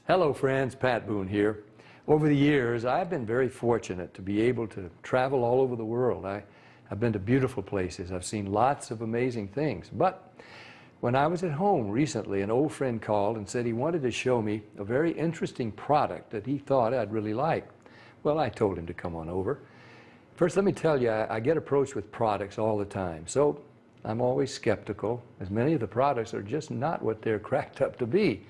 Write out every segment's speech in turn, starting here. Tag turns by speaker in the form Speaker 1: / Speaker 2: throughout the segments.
Speaker 1: Hello friends, Pat Boone here. Over the years, I've been very fortunate to be able to travel all over the world. I've been to beautiful places. I've seen lots of amazing things. But when I was at home recently, an old friend called and said he wanted to show me a very interesting product that he thought I'd really like. Well, I told him to come on over. First, let me tell you, I get approached with products all the time, so I'm always skeptical, as many of the products are just not what they're cracked up to be.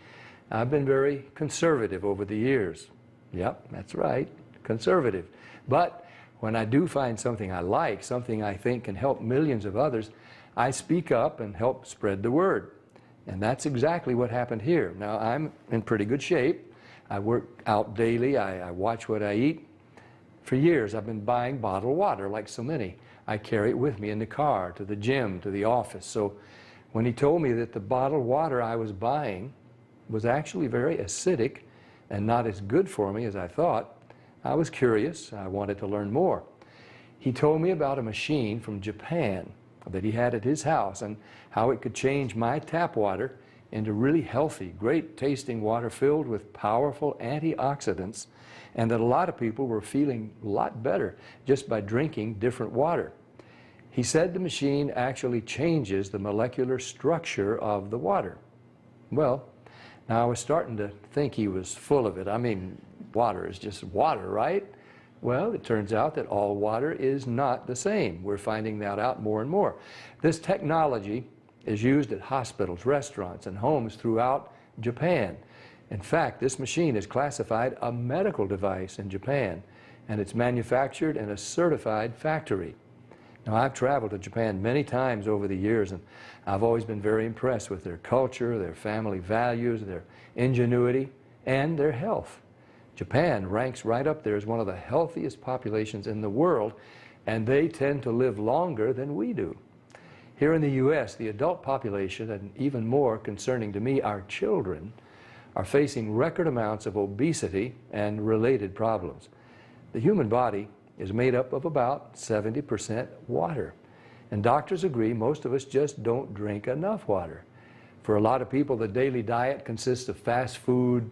Speaker 1: I've been very conservative over the years. Yep, that's right, conservative. But when I do find something I like, something I think can help millions of others, I speak up and help spread the word. And that's exactly what happened here. Now, I'm in pretty good shape. I work out daily. I watch what I eat. For years, I've been buying bottled water, like so many. I carry it with me in the car, to the gym, to the office. So when he told me that the bottled water I was buying was actually very acidic and not as good for me as I thought, I was curious. I wanted to learn more. He told me about a machine from Japan that he had at his house and how it could change my tap water into really healthy, great tasting water filled with powerful antioxidants, and that a lot of people were feeling a lot better just by drinking different water. He said the machine actually changes the molecular structure of the water. Well, now I was starting to think he was full of it. I mean, water is just water, right? Well, it turns out that all water is not the same. We're finding that out more and more. This technology is used at hospitals, restaurants, and homes throughout Japan. In fact, this machine is classified a medical device in Japan, and it's manufactured in a certified factory. Now, I've traveled to Japan many times over the years, and I've always been very impressed with their culture, their family values, their ingenuity, and their health. Japan ranks right up there as one of the healthiest populations in the world, and they tend to live longer than we do. Here in the U.S., the adult population, and even more concerning to me, our children, are facing record amounts of obesity and related problems. The human body is made up of about 70% water. And doctors agree most of us just don't drink enough water. For a lot of people, the daily diet consists of fast food,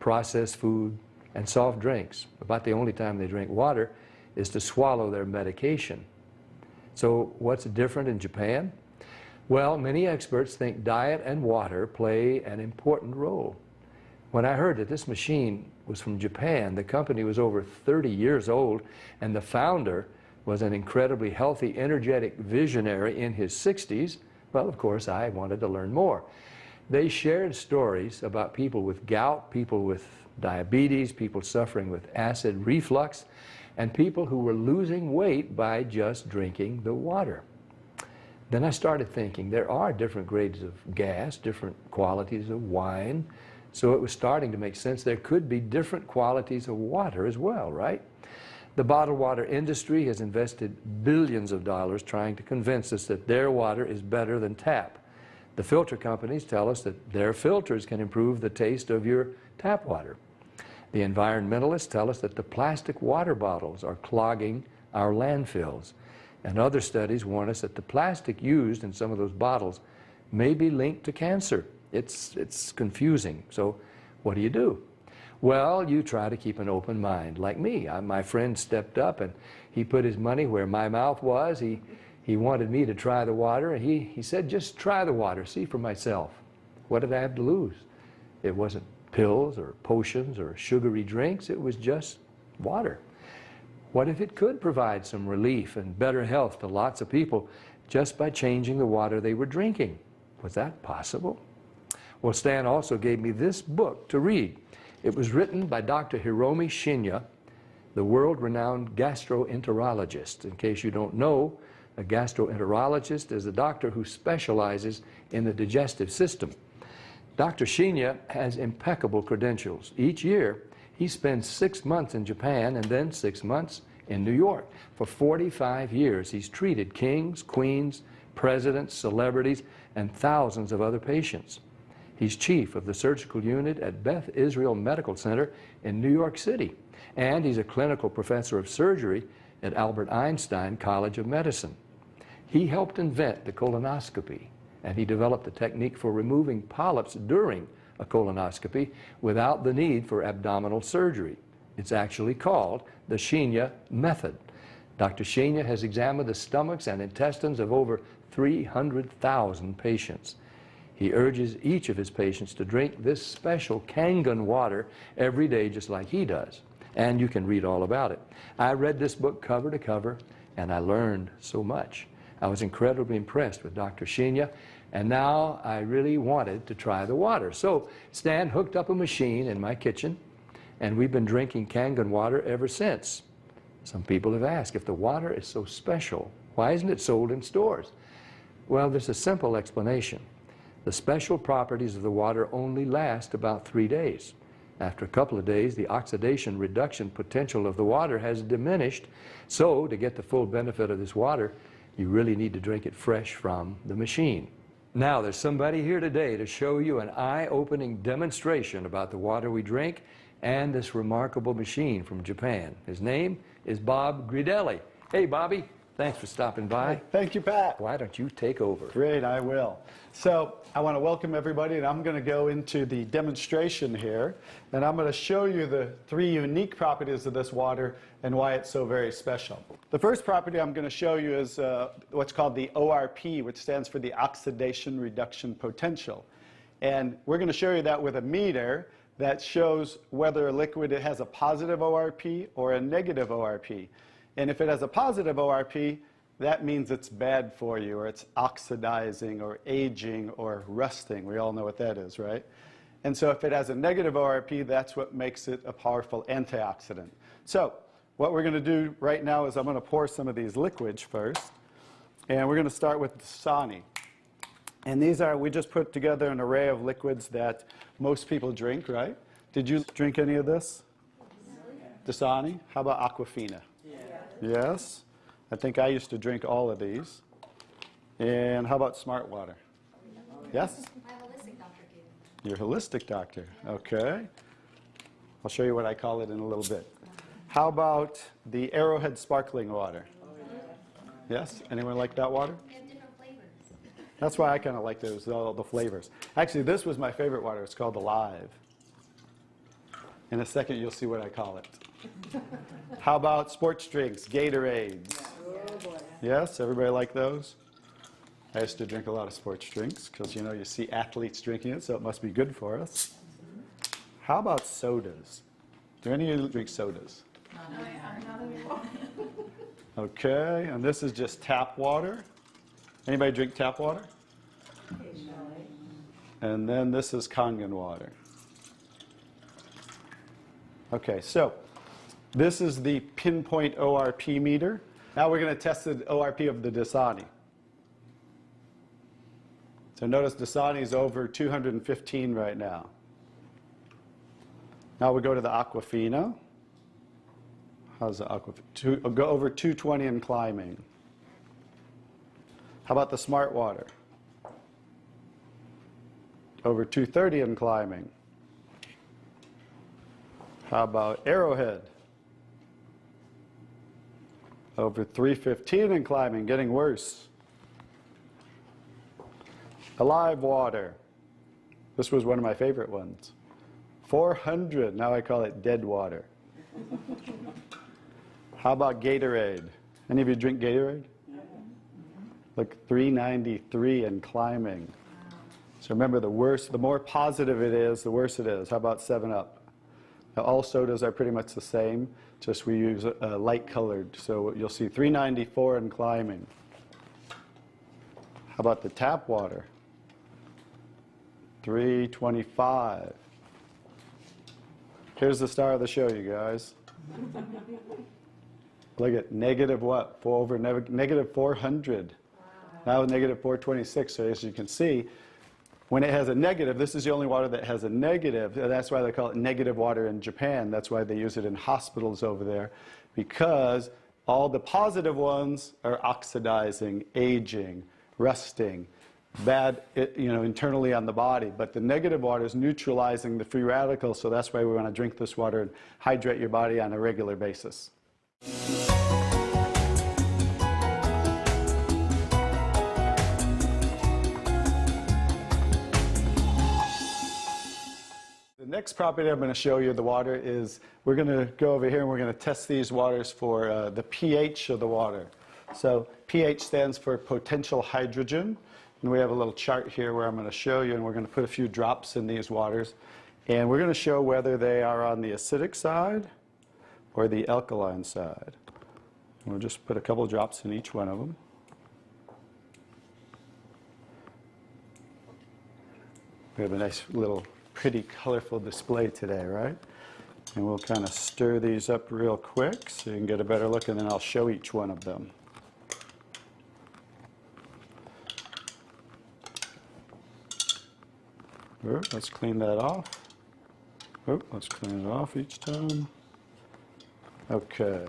Speaker 1: processed food, and soft drinks. About the only time they drink water is to swallow their medication. So what's different in Japan? Well, many experts think diet and water play an important role. When I heard that this machine was from Japan, the company was over 30 years old, and the founder was an incredibly healthy, energetic visionary in his 60s, well, of course, I wanted to learn more. They shared stories about people with gout, people with diabetes, people suffering with acid reflux, and people who were losing weight by just drinking the water. Then I started thinking there are different grades of gas, different qualities of wine, so it was starting to make sense there could be different qualities of water as well, right? The bottled water industry has invested billions of dollars trying to convince us that their water is better than tap. The filter companies tell us that their filters can improve the taste of your tap water. The environmentalists tell us that the plastic water bottles are clogging our landfills. And other studies warn us that the plastic used in some of those bottles may be linked to cancer. It's confusing. So what do? Well, you try to keep an open mind. Like me, my friend stepped up and he put his money where my mouth was. He wanted me to try the water, and he said, just try the water, see for myself. What did I have to lose? It wasn't pills or potions or sugary drinks. It was just water. What if it could provide some relief and better health to lots of people just by changing the water they were drinking? Was that possible? Well, Stan also gave me this book to read. It was written by Dr. Hiromi Shinya, the world-renowned gastroenterologist. In case you don't know, a gastroenterologist is a doctor who specializes in the digestive system. Dr. Shinya has impeccable credentials. Each year, he spends 6 months in Japan and then 6 months in New York. For 45 years, he's treated kings, queens, presidents, celebrities, and thousands of other patients. He's chief of the surgical unit at Beth Israel Medical Center in New York City, and he's a clinical professor of surgery at Albert Einstein College of Medicine. He helped invent the colonoscopy, and he developed the technique for removing polyps during a colonoscopy without the need for abdominal surgery. It's actually called the Shenya method. Dr. Shenya has examined the stomachs and intestines of over 300,000 patients. He urges each of his patients to drink this special Kangen water every day, just like he does. And you can read all about it. I read this book cover to cover, and I learned so much. I was incredibly impressed with Dr. Shenya, and now I really wanted to try the water. So Stan hooked up a machine in my kitchen, and we've been drinking Kangen water ever since. Some people have asked, if the water is so special, why isn't it sold in stores? Well, there's a simple explanation. The special properties of the water only last about 3 days. After a couple of days, the oxidation reduction potential of the water has diminished. So to get the full benefit of this water, you really need to drink it fresh from the machine. Now, there's somebody here today to show you an eye-opening demonstration about the water we drink and this remarkable machine from Japan. His name is Bob Gridelli. Hey, Bobby. Thanks for stopping by.
Speaker 2: Thank you, Pat.
Speaker 1: Why don't you take over?
Speaker 2: Great, I will. So I want to welcome everybody, and I'm going to go into the demonstration here, and I'm going to show you the 3 unique properties of this water and why it's so very special. The first property I'm going to show you is what's called the ORP, which stands for the oxidation reduction potential. And we're going to show you that with a meter that shows whether a liquid has a positive ORP or a negative ORP. And if it has a positive ORP, that means it's bad for you, or it's oxidizing, or aging, or rusting. We all know what that is, right? And so if it has a negative ORP, that's what makes it a powerful antioxidant. So what we're going to do right now is I'm going to pour some of these liquids first. And we're going to start with Dasani. And these are, we just put together an array of liquids that most people drink, right? Did you drink any of this? Dasani? How about Aquafina? Yes. I think I used to drink all of these. And how about Smart Water? Yes?
Speaker 3: My holistic doctor gave it.
Speaker 2: Your holistic doctor. Okay. I'll show you what I call it in a little bit. How about the Arrowhead sparkling water? Yes? Anyone like that water?
Speaker 3: They have different flavors.
Speaker 2: That's why I kind of like those, all the flavors. Actually, this was my favorite water. It's called Alive. In a second, you'll see what I call it. How about sports drinks, Gatorades? Yes, everybody like those? I used to drink a lot of sports drinks because, you know, you see athletes drinking it, so it must be good for us. How about sodas? Do any of you drink sodas? Okay, and this is just tap water. Anybody drink tap water? And then this is Kangen water. Okay, so this is the pinpoint ORP meter. Now we're going to test the ORP of the Dasani. So notice Dasani is over 215 right now. Now we go to the Aquafina. How's the Aquafina? Go over 220 and climbing. How about the Smart Water? Over 230 and climbing. How about Arrowhead? Over 315 and climbing, getting worse. Alive Water. This was one of my favorite ones. 400, now I call it dead water. How about Gatorade? Any of you drink Gatorade? Like 393 and climbing. So remember, the more positive it is, the worse it is. How about 7-Up? Now, all sodas are pretty much the same, just we use light colored. So you'll see 394 and climbing. How about the tap water? 325. Here's the star of the show, you guys. Look at negative what? Negative 400. Now negative 426. So as you can see, when it has a negative, this is the only water that has a negative. And that's why they call it negative water in Japan. That's why they use it in hospitals over there, because all the positive ones are oxidizing, aging, rusting, bad, internally on the body. But the negative water is neutralizing the free radicals. So that's why we want to drink this water and hydrate your body on a regular basis. next property I'm going to show you the water is, we're going to go over here and we're going to test these waters for the pH of the water. So pH stands for potential hydrogen. And we have a little chart here where I'm going to show you, and we're going to put a few drops in these waters. And we're going to show whether they are on the acidic side or the alkaline side. And we'll just put a couple of drops in each one of them. We have a nice little pretty colorful display today, right? And we'll kind of stir these up real quick so you can get a better look, and then I'll show each one of them. Let's clean that off. Let's clean it off each time. Okay.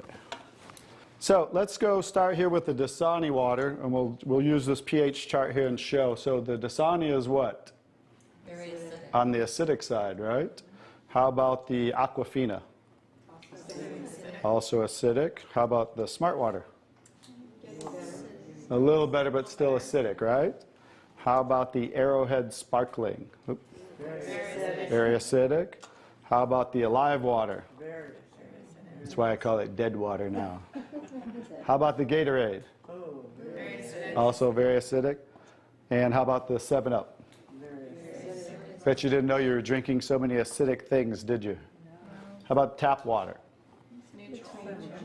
Speaker 2: So let's go start here with the Dasani water, and we'll use this pH chart here and show. So the Dasani is what?
Speaker 3: Very acidic.
Speaker 2: On the acidic side, right? How about the Aquafina? Also acidic. How about the Smart Water? A little better, but still acidic, right? How about the Arrowhead Sparkling? Very acidic. How about the Alive Water? That's why I call it dead water now. How about the Gatorade? Also very acidic. And how about the 7-Up? Bet you didn't know you were drinking so many acidic things, did you? How about tap water?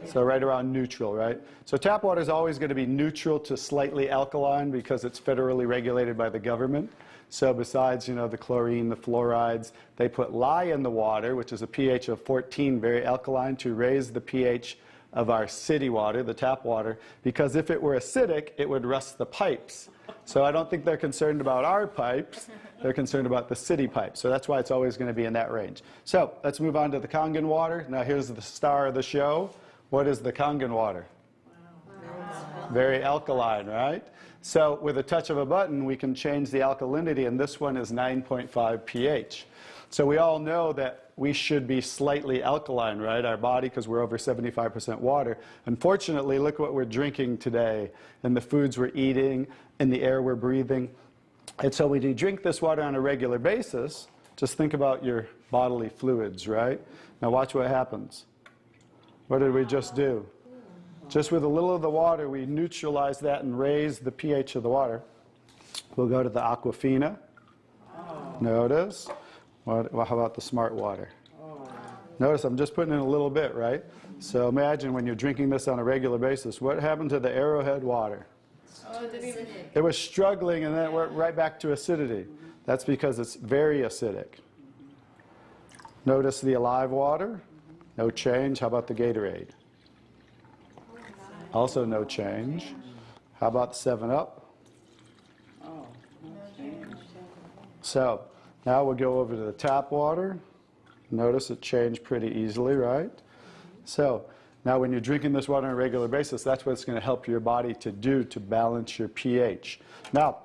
Speaker 2: So right around neutral, right? So tap water is always going to be neutral to slightly alkaline because it's federally regulated by the government. So besides, the chlorine, the fluorides, they put lye in the water, which is a pH of 14, very alkaline, to raise the pH of our city water, the tap water, because if it were acidic, it would rust the pipes. So I don't think they're concerned about our pipes. They're concerned about the city pipes. So that's why it's always going to be in that range. So let's move on to the Kangen water. Now here's the star of the show. What is the Kangen water? Very alkaline, right? So with a touch of a button, we can change the alkalinity, and this one is 9.5 pH. So we all know that we should be slightly alkaline, right? Our body, because we're over 75% water. Unfortunately, look what we're drinking today, and the foods we're eating, and the air we're breathing. And so when you drink this water on a regular basis, just think about your bodily fluids, right? Now watch what happens. What did we just do? Just with a little of the water, we neutralize that and raise the pH of the water. We'll go to the Aquafina. Notice. How about the Smart Water? Notice I'm just putting in a little bit, right? So imagine when you're drinking this on a regular basis, what happened to the Arrowhead water? It was struggling, and then it went right back to acidity. That's because it's very acidic. Notice the Alive Water. No change. How about the Gatorade? Also no change. How about the 7-Up? So now we'll go over to the tap water. Notice it changed pretty easily, right? So now when you're drinking this water on a regular basis, that's what it's going to help your body to do to balance your pH. Now,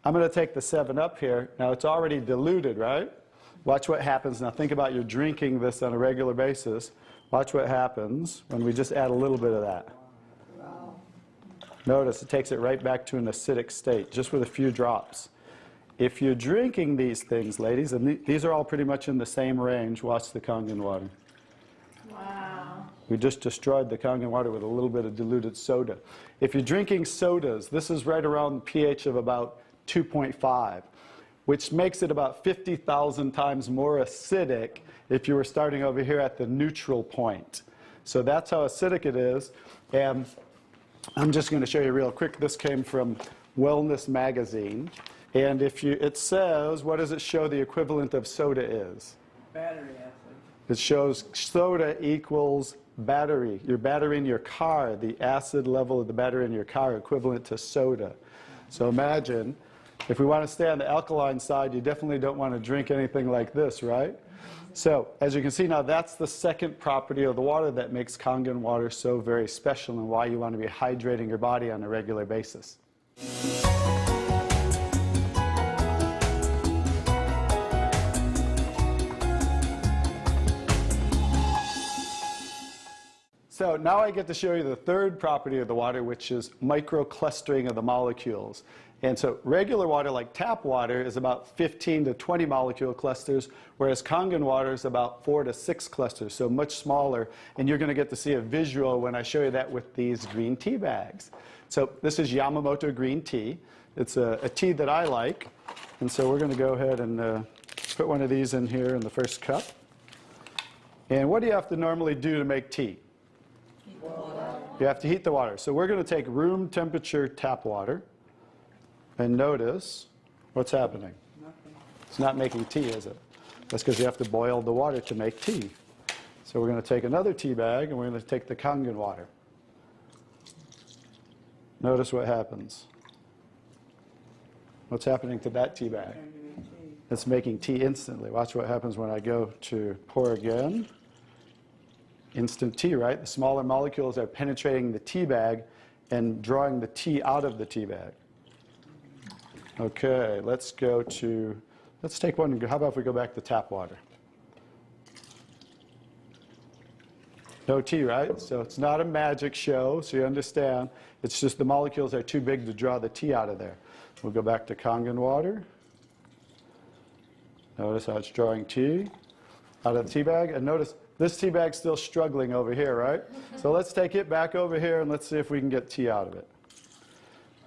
Speaker 2: I'm going to take the 7-Up here. Now it's already diluted, right? Watch what happens. Now think about you're drinking this on a regular basis. Watch what happens when we just add a little bit of that. Notice it takes it right back to an acidic state, just with a few drops. If you're drinking these things, ladies, and these are all pretty much in the same range, watch the Kangen water.
Speaker 3: Wow.
Speaker 2: We just destroyed the Kangen water with a little bit of diluted soda. If you're drinking sodas, this is right around pH of about 2.5, which makes it about 50,000 times more acidic if you were starting over here at the neutral point. So that's how acidic it is. And I'm just going to show you real quick. This came from Wellness Magazine. And it says, what does it show the equivalent of soda is?
Speaker 4: Battery acid.
Speaker 2: It shows soda equals battery. Your battery in your car, the acid level of the battery in your car equivalent to soda. So imagine, if we want to stay on the alkaline side, you definitely don't want to drink anything like this, right? So as you can see now, that's the second property of the water that makes Kangen water so very special and why you want to be hydrating your body on a regular basis. So now I get to show you the third property of the water, which is microclustering of the molecules. And so regular water, like tap water, is about 15 to 20 molecule clusters, whereas Kangen water is about 4 to 6 clusters, so much smaller. And you're going to get to see a visual when I show you that with these green tea bags. So this is Yamamoto green tea. It's a tea that I like. And so we're going to go ahead and put one of these in here in the first cup. And what do you have to normally do to make tea?
Speaker 3: Heat the water.
Speaker 2: You have to heat the water. So we're going to take room temperature tap water. And notice what's happening. It's not making tea, is it? That's because you have to boil the water to make tea. So we're going to take another tea bag, and we're going to take the Kangen water. Notice what happens. What's happening to that tea bag? It's making tea instantly. Watch what happens when I go to pour again. Instant tea, right? The smaller molecules are penetrating the tea bag and drawing the tea out of the tea bag. Okay, let's take one. How about if we go back to tap water? No tea, right? So it's not a magic show, so you understand. It's just the molecules are too big to draw the tea out of there. We'll go back to Kangen water. Notice how it's drawing tea out of the tea bag. And notice this tea bag's still struggling over here, right? So let's take it back over here and let's see if we can get tea out of it.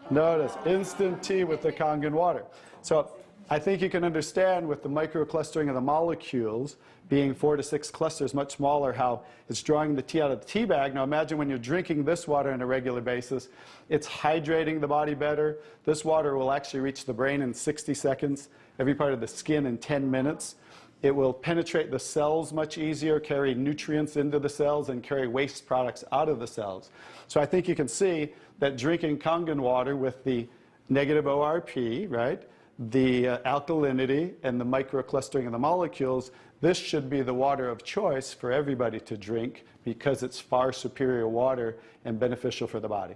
Speaker 2: Notice, instant tea with the Kangen water. So I think you can understand with the microclustering of the molecules being 4 to 6 clusters, much smaller, how it's drawing the tea out of the tea bag. Now imagine when you're drinking this water on a regular basis, it's hydrating the body better. This water will actually reach the brain in 60 seconds, every part of the skin in 10 minutes. It will penetrate the cells much easier, carry nutrients into the cells, and carry waste products out of the cells. So I think you can see that drinking Kangen water with the negative ORP, right, the alkalinity, and the microclustering of the molecules, this should be the water of choice for everybody to drink because it's far superior water and beneficial for the body.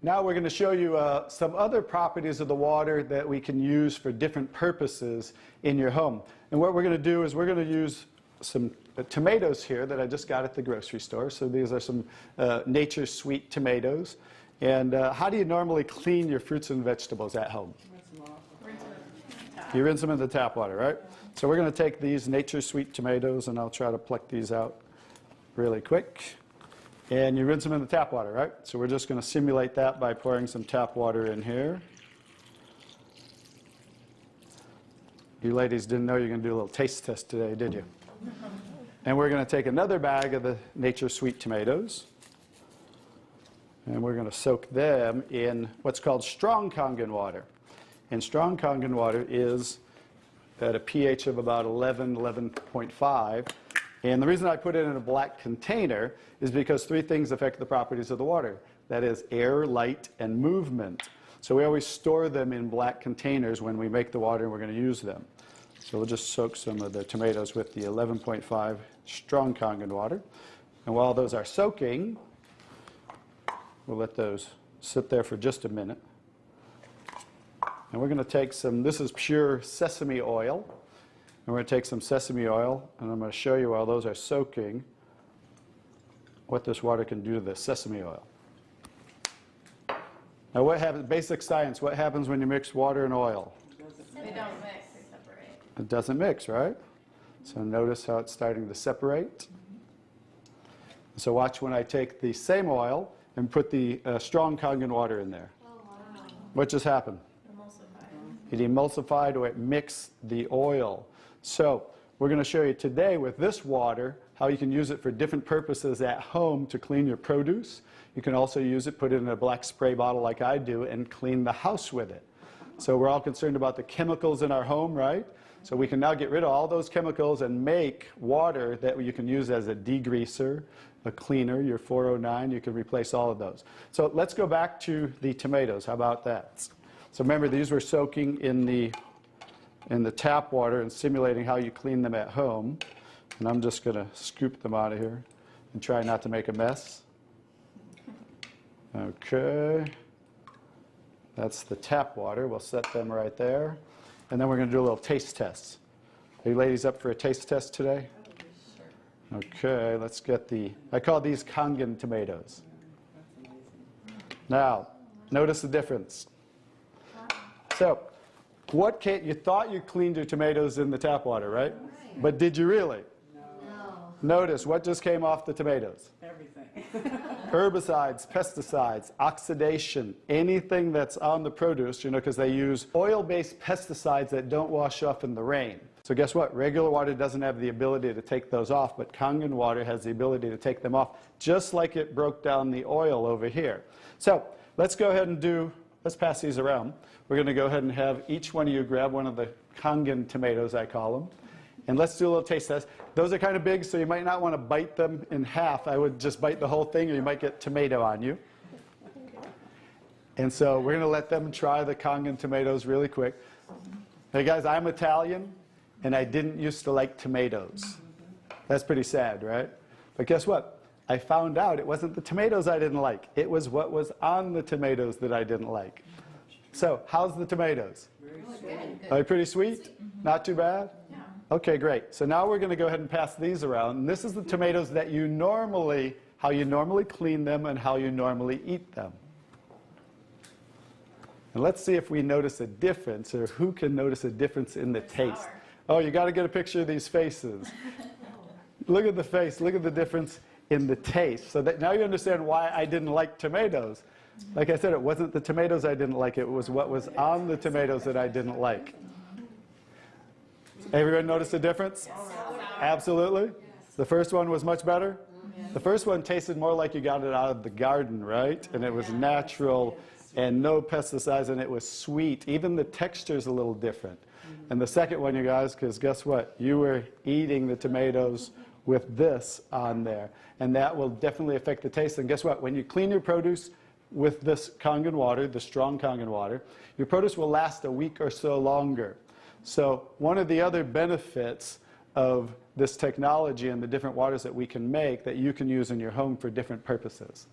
Speaker 2: Now we're going to show you some other properties of the water that we can use for different purposes in your home. And what we're going to do is we're going to use some tomatoes here that I just got at the grocery store. So these are some Nature's Sweet tomatoes. And how do you normally clean your fruits and vegetables at home? You rinse them in the tap water, right? So we're going to take these Nature's Sweet tomatoes, and I'll try to pluck these out really quick. And you rinse them in the tap water, right? So we're just going to simulate that by pouring some tap water in here. You ladies didn't know you were going to do a little taste test today, did you? And we're going to take another bag of the Nature's Sweet tomatoes, and we're going to soak them in what's called strong Kangen water. And strong Kangen water is at a pH of about 11, 11.5. And the reason I put it in a black container is because 3 things affect the properties of the water. That is air, light, and movement. So we always store them in black containers when we make the water and we're going to use them. So we'll just soak some of the tomatoes with the 11.5 strong Kangen water. And while those are soaking, we'll let those sit there for just a minute. And we're going to take some, this is pure sesame oil. And we're going to take some sesame oil, and I'm going to show you while those are soaking what this water can do to the sesame oil. Now what happens, basic science, what happens when you mix water and oil?
Speaker 3: They don't mix, they separate.
Speaker 2: It doesn't mix, right? So notice how it's starting to separate. So watch when I take the same oil and put the strong Kangen water in there.
Speaker 3: Oh, wow.
Speaker 2: What just happened?
Speaker 3: Emulsified.
Speaker 2: It emulsified or it mixed the oil. So we're going to show you today with this water how you can use it for different purposes at home to clean your produce. You can also use it, put it in a black spray bottle like I do, and clean the house with it. So we're all concerned about the chemicals in our home, right? So we can now get rid of all those chemicals and make water that you can use as a degreaser, a cleaner, your 409. You can replace all of those. So let's go back to the tomatoes. How about that? So remember, these were soaking in the tap water and simulating how you clean them at home. And I'm just going to scoop them out of here and try not to make a mess. Okay. That's the tap water. We'll set them right there. And then we're going to do a little taste test. Are you ladies up for a taste test today? Okay, let's get I call these Kangen tomatoes. Now, notice the difference. So, you thought you cleaned your tomatoes in the tap water, right? But did you really? Notice what just came off the tomatoes.
Speaker 4: Everything.
Speaker 2: Herbicides, pesticides, oxidation, anything that's on the produce, because they use oil-based pesticides that don't wash off in the rain. So guess what? Regular water doesn't have the ability to take those off, but Kangen water has the ability to take them off, just like it broke down the oil over here. So let's go ahead and let's pass these around. We're going to go ahead and have each one of you grab one of the Kangen tomatoes, I call them. And let's do a little taste test. Those are kind of big, so you might not want to bite them in half. I would just bite the whole thing, or you might get tomato on you. And so we're going to let them try the Kangen tomatoes really quick. Hey guys, I'm Italian, and I didn't used to like tomatoes. That's pretty sad, right? But guess what? I found out it wasn't the tomatoes I didn't like. It was what was on the tomatoes that I didn't like. So, how's the tomatoes? Are they pretty sweet? Not too bad?
Speaker 3: Yeah.
Speaker 2: Okay, great. So now we're going to go ahead and pass these around. And this is the tomatoes that how you normally clean them and how you normally eat them. And let's see if we notice a difference, or who can notice a difference in the taste. Oh, you got to get a picture of these faces. Look at the face. Look at the difference in the taste. So that now you understand why I didn't like tomatoes. Like I said, it wasn't the tomatoes I didn't like. It was what was on the tomatoes that I didn't like. Everyone notice the difference? Absolutely. The first one was much better. The first one tasted more like you got it out of the garden, right? And it was natural and no pesticides, and it was sweet. Even the texture's a little different. And the second one, you guys, because guess what? You were eating the tomatoes with this on there. And that will definitely affect the taste. And guess what? When you clean your produce with this Kangen water, the strong Kangen water, your produce will last a week or so longer. So one of the other benefits of this technology and the different waters that we can make that you can use in your home for different purposes.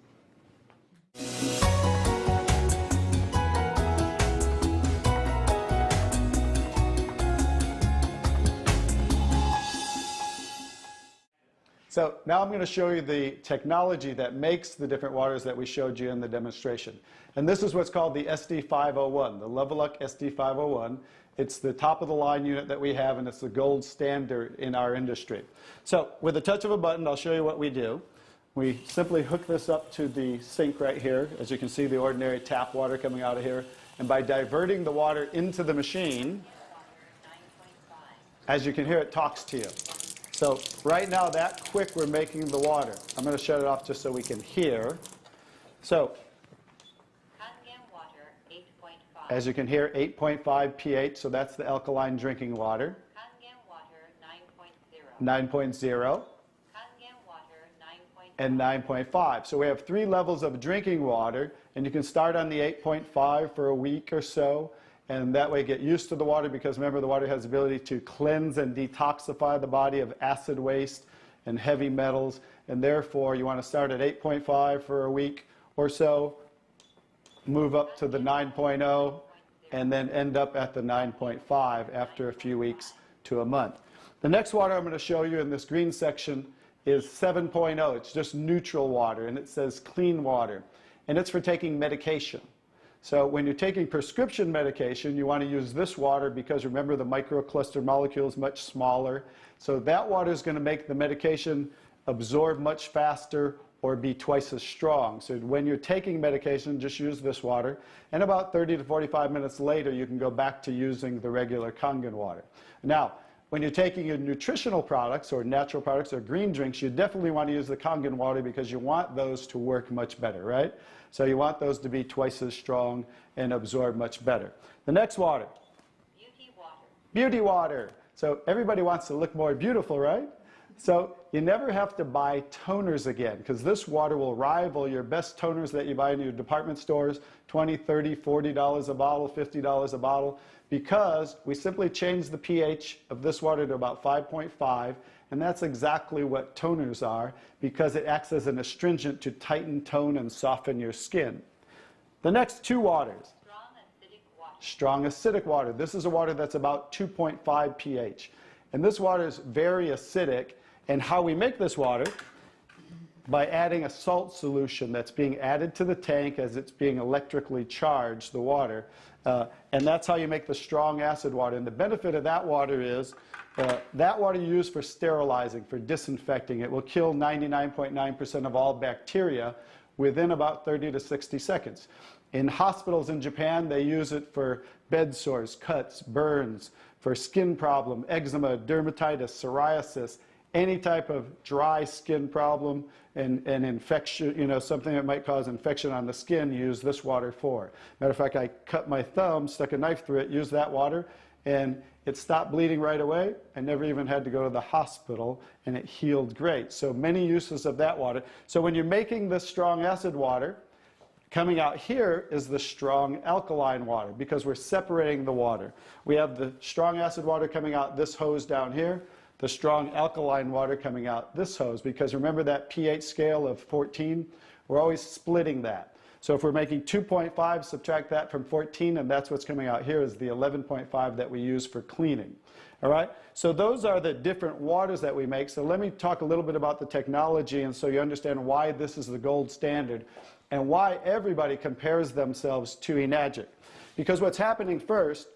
Speaker 2: So now I'm going to show you the technology that makes the different waters that we showed you in the demonstration. And this is what's called the SD501, the Leveluck SD501. It's the top of the line unit that we have, and it's the gold standard in our industry. So with a touch of a button, I'll show you what we do. We simply hook this up to the sink right here. As you can see, the ordinary tap water coming out of here. And by diverting the water into the machine, as you can hear, it talks to you. So right now, that quick, we're making the water. I'm going to shut it off just so we can hear. So
Speaker 5: KANGEN WATER 8.5.
Speaker 2: as you can hear, 8.5 pH, so that's the alkaline drinking water.
Speaker 5: KANGEN WATER 9.0.
Speaker 2: 9.0
Speaker 5: KANGEN WATER 9.5.
Speaker 2: and 9.5. So we have 3 levels of drinking water, and you can start on the 8.5 for a week or so. And that way get used to the water, because remember, the water has the ability to cleanse and detoxify the body of acid waste and heavy metals. And therefore, you want to start at 8.5 for a week or so, move up to the 9.0, and then end up at the 9.5 after a few weeks to a month. The next water I'm going to show you in this green section is 7.0. It's just neutral water, and it says clean water. And it's for taking medication. So when you're taking prescription medication, you want to use this water because remember, the microcluster molecule is much smaller. So that water is going to make the medication absorb much faster or be twice as strong. So when you're taking medication, just use this water. And about 30 to 45 minutes later, you can go back to using the regular Kangen water. Now, when you're taking your nutritional products or natural products or green drinks, you definitely want to use the Kangen water because you want those to work much better, right? So you want those to be twice as strong and absorb much better. The next water.
Speaker 5: Beauty water.
Speaker 2: Beauty water. So everybody wants to look more beautiful, right? So you never have to buy toners again, because this water will rival your best toners that you buy in your department stores, $20, $30, $40 a bottle, $50 a bottle, because we simply change the pH of this water to about 5.5, and that's exactly what toners are, because it acts as an astringent to tighten, tone, and soften your skin. The next 2 waters.
Speaker 5: Strong
Speaker 2: strong acidic water. This is a water that's about 2.5 pH. And this water is very acidic. And how we make this water? By adding a salt solution that's being added to the tank as it's being electrically charged, the water. And that's how you make the strong acid water. And the benefit of that water is that water you use for sterilizing, for disinfecting. It will kill 99.9% of all bacteria within about 30 to 60 seconds. In hospitals in Japan, they use it for bed sores, cuts, burns, for skin problem, eczema, dermatitis, psoriasis, any type of dry skin problem and infection, you know, something that might cause infection on the skin, use this water for. Matter of fact, I cut my thumb, stuck a knife through it, used that water, and it stopped bleeding right away. I never even had to go to the hospital, and it healed great. So many uses of that water. So when you're making this strong acid water, coming out here is the strong alkaline water, because we're separating the water. We have the strong acid water coming out this hose down here, the strong alkaline water coming out this hose, because remember that pH scale of 14? We're always splitting that. So if we're making 2.5, subtract that from 14, and that's what's coming out here is the 11.5 that we use for cleaning. All right? So those are the different waters that we make. So let me talk a little bit about the technology, and so you understand why this is the gold standard and why everybody compares themselves to Enagic. Because what's happening first,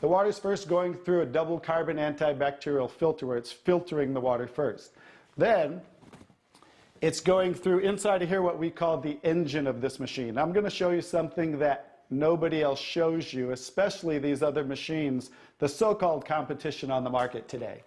Speaker 2: the water's first going through a double carbon antibacterial filter where it's filtering the water first. Then it's going through inside of here what we call the engine of this machine. I'm going to show you something that nobody else shows you, especially these other machines, the so-called competition on the market today.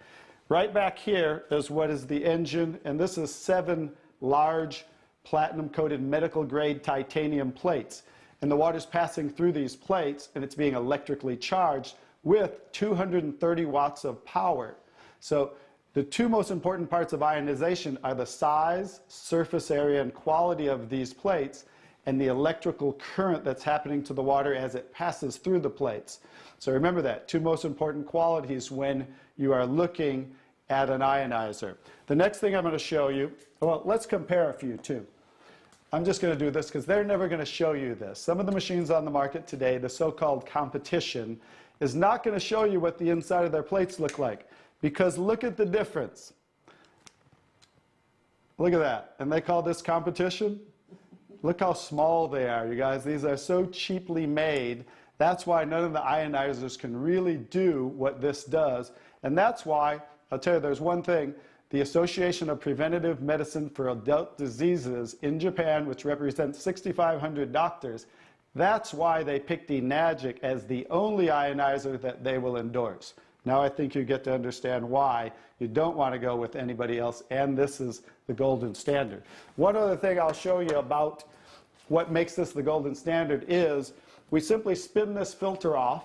Speaker 2: Right back here is what is the engine, and this is 7 large platinum-coated medical-grade titanium plates. And the water's passing through these plates, and it's being electrically charged with 230 watts of power. So the two most important parts of ionization are the size, surface area, and quality of these plates, and the electrical current that's happening to the water as it passes through the plates. So remember that, two most important qualities when you are looking at an ionizer. The next thing I'm going to show you, well, let's compare a few too. I'm just going to do this because they're never going to show you this. Some of the machines on the market today, the so-called competition, is not going to show you what the inside of their plates look like. Because look at the difference. Look at that. And they call this competition? Look how small they are, you guys. These are so cheaply made. That's why none of the ionizers can really do what this does. And that's why, I'll tell you, there's one thing. The Association of Preventive Medicine for Adult Diseases in Japan, which represents 6,500 doctors, that's why they picked Enagic as the only ionizer that they will endorse. Now I think you get to understand why you don't want to go with anybody else, and this is the golden standard. One other thing I'll show you about what makes this the golden standard is we simply spin this filter off,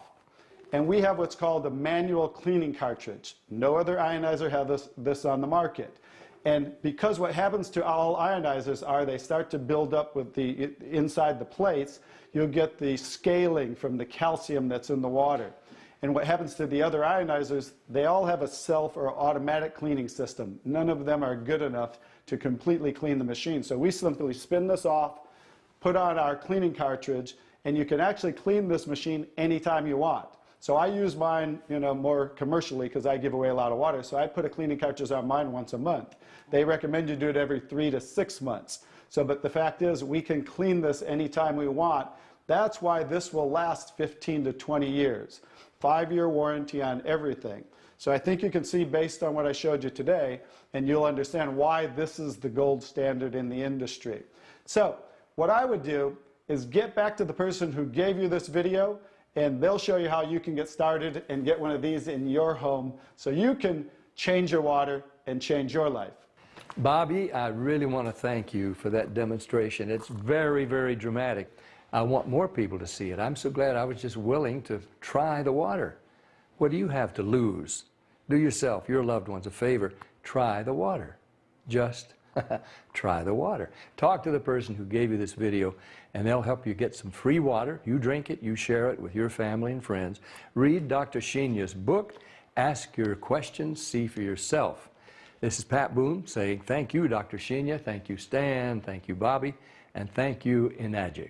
Speaker 2: and we have what's called a manual cleaning cartridge. No other ionizer has this on the market. And because what happens to all ionizers are they start to build up with the inside the plates, you'll get the scaling from the calcium that's in the water. And what happens to the other ionizers, they all have a self or automatic cleaning system. None of them are good enough to completely clean the machine. So we simply spin this off, put on our cleaning cartridge, and you can actually clean this machine anytime you want. So I use mine, more commercially because I give away a lot of water. So I put a cleaning cartridge on mine once a month. They recommend you do it every 3 to 6 months. So, but the fact is, we can clean this anytime we want. That's why this will last 15 to 20 years. 5-year warranty on everything. So I think you can see based on what I showed you today, and you'll understand why this is the gold standard in the industry. So what I would do is get back to the person who gave you this video, and they'll show you how you can get started and get one of these in your home so you can change your water and change your life.
Speaker 1: Bobby, I really want to thank you for that demonstration. It's very, very dramatic. I want more people to see it. I'm so glad I was just willing to try the water. What do you have to lose? Do yourself, your loved ones a favor. Try the water. Just try the water. Talk to the person who gave you this video, and they'll help you get some free water. You drink it, you share it with your family and friends. Read Dr. Sheenya's book. Ask your questions, see for yourself. This is Pat Boone saying thank you, Dr. Sheenya. Thank you, Stan. Thank you, Bobby. And thank you, Enagic.